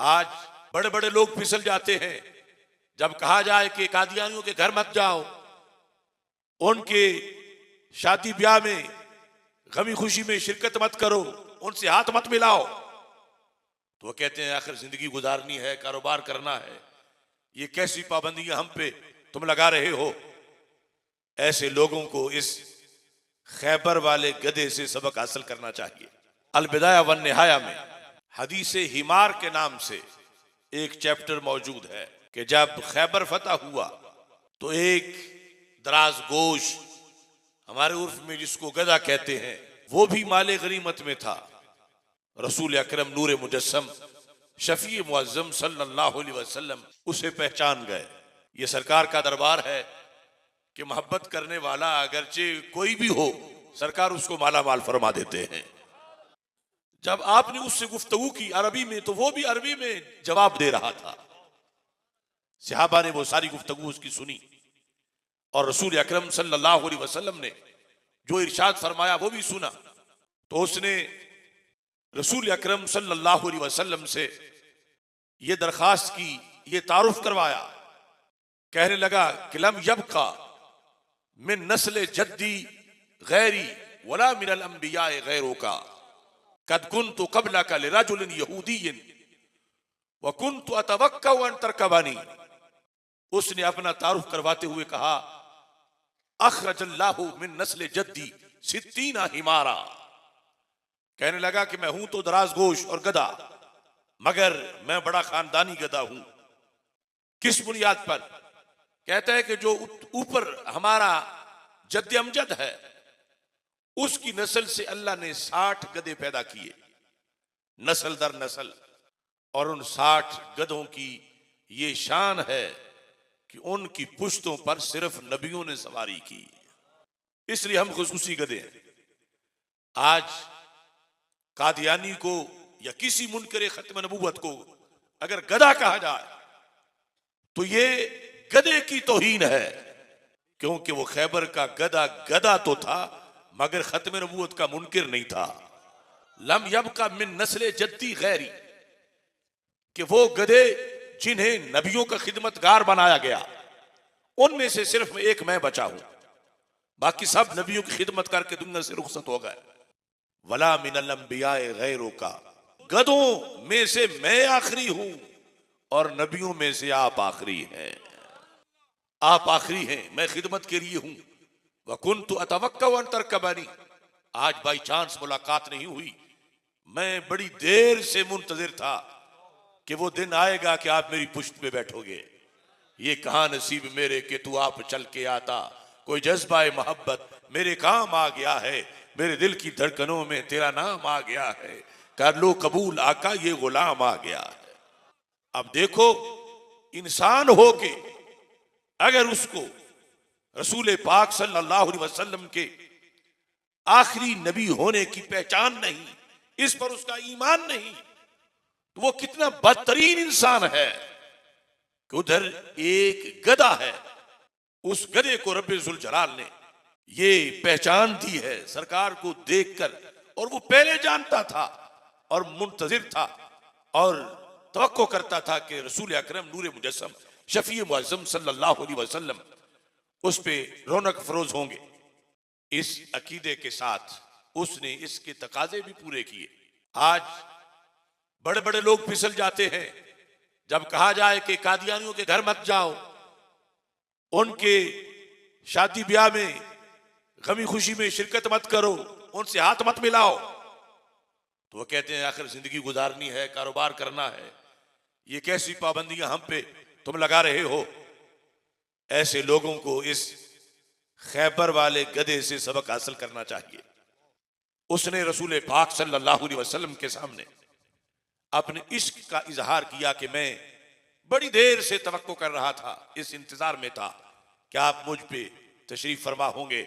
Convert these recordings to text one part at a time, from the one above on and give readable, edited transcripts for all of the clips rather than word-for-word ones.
आज बड़े बड़े लोग फिसल जाते हैं जब कहा जाए कि कादियानियों के घर मत जाओ, उनके शादी ब्याह में गमी खुशी में शिरकत मत करो, उनसे हाथ मत मिलाओ। तो वो कहते हैं आखिर जिंदगी गुजारनी है, कारोबार करना है, ये कैसी पाबंदियां हम पे तुम लगा रहे हो। ऐसे लोगों को इस खैबर वाले गधे से सबक हासिल करना चाहिए। अलबिदाया वन निहाया में हदीस हिमार के नाम से एक चैप्टर मौजूद है कि जब खैबर फतह हुआ तो एक दराज गोश, हमारे उर्फ में जिसको गधा कहते हैं, वो भी माले गनीमत में था। रसूल अकरम नूर मुजस्सम शफी मुअज्जम सल्लल्लाहु अलैहि वसल्लम उसे पहचान गए। ये सरकार का दरबार है कि मोहब्बत करने वाला अगरचे कोई भी हो, सरकार उसको माला माल फरमा देते हैं। जब आपने उससे गुफ्तगू की अरबी में, तो वो भी अरबी में जवाब दे रहा था। सहाबा ने वो सारी गुफ्तगू उसकी सुनी और रसूल अकरम सल्लल्लाहु अलैहि वसल्लम ने जो इरशाद फरमाया वो भी सुना। तो उसने रसूल अकरम सल्लल्लाहु अलैहि वसल्लम से ये दरखास्त की, ये तारुफ करवाया। कहने लगा कि लम यबका मिन नस्ल जद्दी गैरी वला मिनल अंबिया गैरों का कद कुन्तु क़ब्लका लिरजुलिन यहूदिय्यिन व कुन्तु अतवक्कउ अन तरकबानी। उसने अपना तारुफ करवाते हुए कहा, अखरजल्लाहु मिन नस्ल जद्दी सित्तीना हिमारा। कहने लगा कि मैं हूं तो दराज गोश और गधा, मगर मैं बड़ा खानदानी गधा हूं। किस बुनियाद पर? कहता है कि जो ऊपर हमारा जद्द अमजद है, उसकी नस्ल से अल्लाह ने 60 गधे पैदा किए, नस्ल दर नस्ल। और उन 60 गधों की ये शान है कि उनकी पुश्तों पर सिर्फ नबियों ने सवारी की, इसलिए हम खुशखुशी गधे हैं। आज कादियानी को या किसी मुनकरे खत्म नबूवत को अगर गधा कहा जाए तो ये गधे की तौहीन है, क्योंकि वो खैबर का गधा गधा तो था मगर खत्म नबूवत का मुनकिर नहीं था। लम यबका मिन नस्ल जद्दी गैरी, कि वो गधे जिन्हें नबियों का खिदमतगार बनाया गया, उनमें से सिर्फ एक मैं बचा हूं, बाकी सब नबियों की खिदमत करके दुनिया से रुखसत हो गए। वला मिनल अंबिया गैरों का, गधों में से मैं आखिरी हूं और नबियों में से आप आखिरी हैं। आप आखिरी हैं, मैं खिदमत के लिए हूं। व कुन्तु अतवक्कउ अन तरकबानी, आज बाई चांस मुलाकात नहीं हुई, मैं बड़ी देर से मुंतजिर था कि वो दिन आएगा कि आप मेरी पुश्त पे बैठोगे। ये कहां नसीब मेरे कि तू आप चल के आता, कोई जज्बा मोहब्बत मेरे काम आ गया है, मेरे दिल की धड़कनों में तेरा नाम आ गया है, कर लो कबूल आका ये गुलाम आ गया है। अब देखो, इंसान होके अगर उसको रसूल पाक सल्लल्लाहु अलैहि वसल्लम के आखिरी नबी होने की पहचान नहीं, इस पर उसका ईमान नहीं, तो वो कितना बदतरीन इंसान है कि उधर एक गधा है, उस गधे को रब्बे जुल जलाल ने ये पहचान दी है सरकार को देखकर, और वो पहले जानता था और मुंतजिर था और तवक्को करता था कि रसूल अकरम नूर मुजस्सम शफी मुअज्जम सल्लल्लाहु अलैहि वसल्लम उस पे रौनक फरोज होंगे। इस अकीदे के साथ उसने इसके तकाजे भी पूरे किए। आज बड़े बड़े लोग फिसल जाते हैं जब कहा जाए कि कादियानियों के घर मत जाओ, उनके शादी ब्याह में गमी खुशी में शिरकत मत करो, उनसे हाथ मत मिलाओ। तो वो कहते हैं आखिर जिंदगी गुजारनी है, कारोबार करना है, ये कैसी पाबंदियां हम पे तुम लगा रहे हो। ऐसे लोगों को इस खैबर वाले गधे से सबक हासिल करना चाहिए। उसने रसूल पाक सल्लल्लाहु अलैहि वसल्लम के सामने अपने इश्क का इजहार किया कि मैं बड़ी देर से तवक्को कर रहा था, इस इंतजार में था कि आप मुझ पे तशरीफ फरमा होंगे,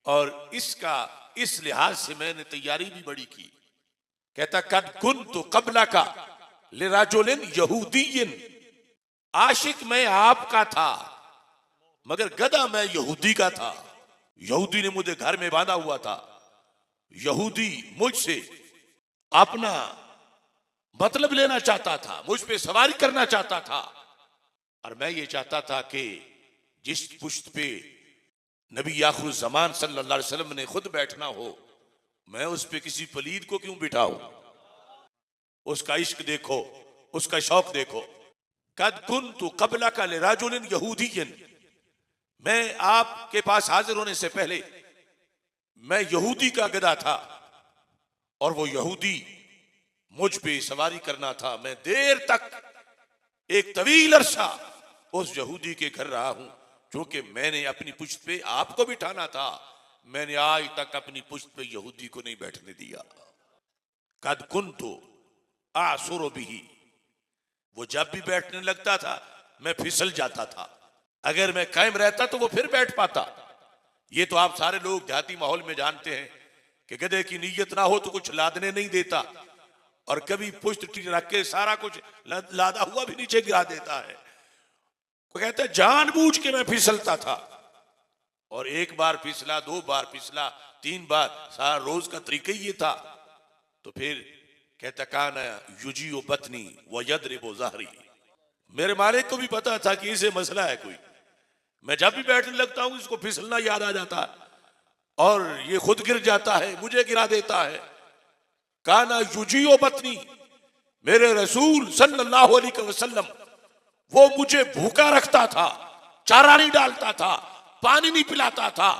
और इसका इस लिहाज से मैंने तैयारी भी बड़ी की। कहता कद कुन्तु क़ब्लका लिरजुलिन यहूदिय्यिन, आशिक मैं आपका था मगर गधा मैं यहूदी का था। यहूदी ने मुझे घर में बांधा हुआ था, यहूदी मुझसे अपना मतलब लेना चाहता था, मुझ पे सवारी करना चाहता था। और मैं ये चाहता था कि जिस पुश्त पे नबी आखिर ज़मान सल्लल्लाहु अलैहि वसल्लम ने खुद बैठना हो, मैं उस पे किसी पलीद को क्यों बिठाऊं। उसका इश्क देखो, उसका शौक देखो। कद कुन्तु क़ब्लका लिरजुलिन यहूदिय्यन, मैं आपके पास हाजिर होने से पहले मैं यहूदी का गधा था और वो यहूदी मुझ पे सवारी करना था। मैं देर तक एक तवील अरसा उस यहूदी के घर रहा हूं, क्योंकि मैंने अपनी पुश्त पे आपको बिठाना था। मैंने आज तक अपनी पुश्त पे यहूदी को नहीं बैठने दिया। कद कुन्तु आसुरु बिही, वो जब भी बैठने लगता था मैं फिसल जाता था। अगर मैं कायम रहता तो वो फिर बैठ पाता। ये तो आप सारे लोग देहाती माहौल में जानते हैं कि गधे की नीयत ना हो तो कुछ लादने नहीं देता, और कभी पुश्त रख के सारा कुछ लादा हुआ भी नीचे गिरा देता है। वो कहता है जानबूझ के मैं फिसलता था, और एक बार फिसला, दो बार फिसला, तीन बार, सारा रोज का तरीका ही ये था। तो फिर कहता काना युजियो बतनी व यदरिबु ज़हरी, मेरे मालिक को भी पता था कि इसे मसला है कोई। मैं जब भी बैठने लगता हूं इसको फिसलना याद आ जाता है और ये खुद गिर जाता है, मुझे गिरा देता है। काना युजियो बतनी, मेरे रसूल सल्लल्लाहु अलैहि वसल्लम वो मुझे भूखा रखता था, चारा नहीं डालता था, पानी नहीं पिलाता था।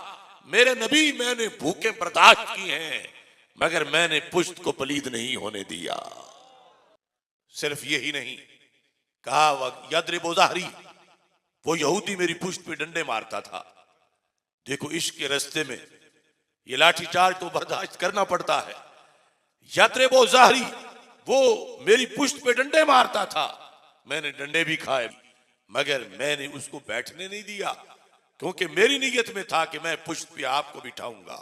मेरे नबी मैंने भूखे बर्दाश्त की हैं, मगर मैंने पुश्त को पलीद नहीं होने दिया। सिर्फ यही नहीं कहा वह यदरिबु ज़हरी, वो यहूदी मेरी पुश्त पे डंडे मारता था। देखो इश्क के रास्ते में ये लाठीचार्ज तो बर्दाश्त करना पड़ता है। यदरिबु ज़हरी, वो मेरी पुश्त पे डंडे मारता था, मैंने डंडे भी खाए, मगर मैंने उसको बैठने नहीं दिया, क्योंकि मेरी नीयत में था कि मैं पुश्त पे आपको बिठाऊंगा।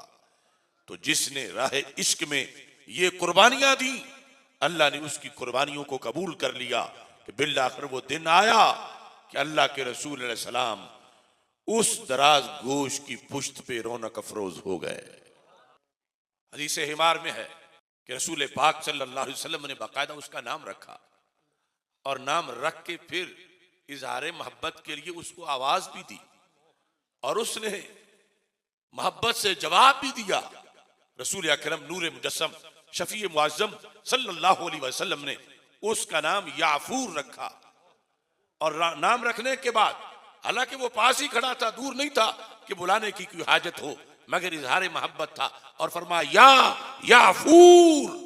तो जिसने राह इश्क में ये कुर्बानियां दी, अल्लाह ने उसकी कुर्बानियों को कबूल कर लिया कि बिल्लाखिर वो दिन आया कि अल्लाह के रसूल अलैहि सलाम उस दराज गोश की पुश्त पे रौनक अफरोज हो गए। हदीस हिमार में है कि रसूल पाक सल्लल्लाहु अलैहि वसल्लम ने बाकायदा उसका नाम रखा, और नाम रख के फिर इजहार मोहब्बत के लिए उसको आवाज भी दी, और उसने मोहब्बत से जवाब भी दिया। रसूल अकरम नूर मुजस्सम शफी मुअज्जम सल्लल्लाहु अलैहि वसल्लम ने उसका नाम याफूर रखा। और नाम रखने के बाद, हालांकि वो पास ही खड़ा था, दूर नहीं था कि बुलाने की कोई हाजत हो, मगर इजहार मोहब्बत था और फरमाया या याफूर।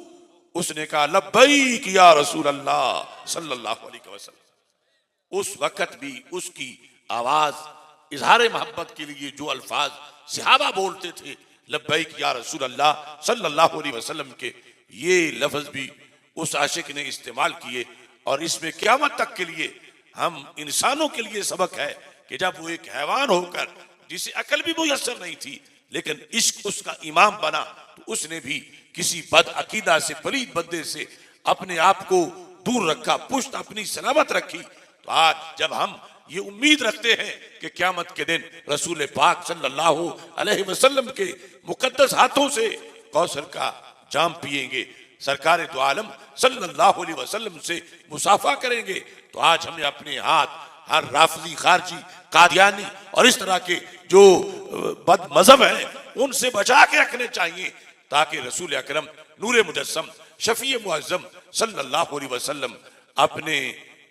उसने कहा लब्बैक या रसूल अल्लाह सल्लल्लाहु अलैहि वसल्लम। उस वक्त भी उसकी आवाज इजहार मोहब्बत के लिए जो अल्फाज सहाबा बोलते थे, लब्बैक या रसूल अल्लाह सल्लल्लाहु अलैहि वसल्लम के, ये लफ्ज भी उस आशिक ने इस्तेमाल किए। और इसमें क़यामत तक के लिए हम इंसानों के लिए सबक है कि जब वो एक हैवान होकर, जिसे अकल भी मुयस्सर नहीं थी, लेकिन इश्क उसका इमाम बना, तो उसने भी किसी बद अकीदा से, पलीद बंदे से अपने आप को दूर रखा, पुश्त अपनी सलामत रखी। तो आज जब हम ये उम्मीद रखते हैं कि क़यामत के दिन रसूल पाक सल्लल्लाहु अलैहि वसल्लम के मुकद्दस हाथों से कौसर का जाम पिएंगे, सरकार दो आलम सल्लल्लाहु अलैहि वसल्लम से मुसाफा करेंगे, तो आज हमें अपने हाथ हर राफजी, खारजी, कादियानी और इस तरह के जो बद मजहब हैं उनसे बचा के रखने चाहिए, ताकि रसूल अकरम नूर मुजस्सम शफी मुअज्जम सल्लल्लाहु अलैहि वसल्लम अपने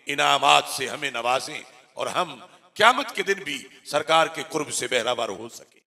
इनामात से हमें नवाजें और हम क़यामत के दिन भी सरकार के कुर्ब से बहरावर हो सके।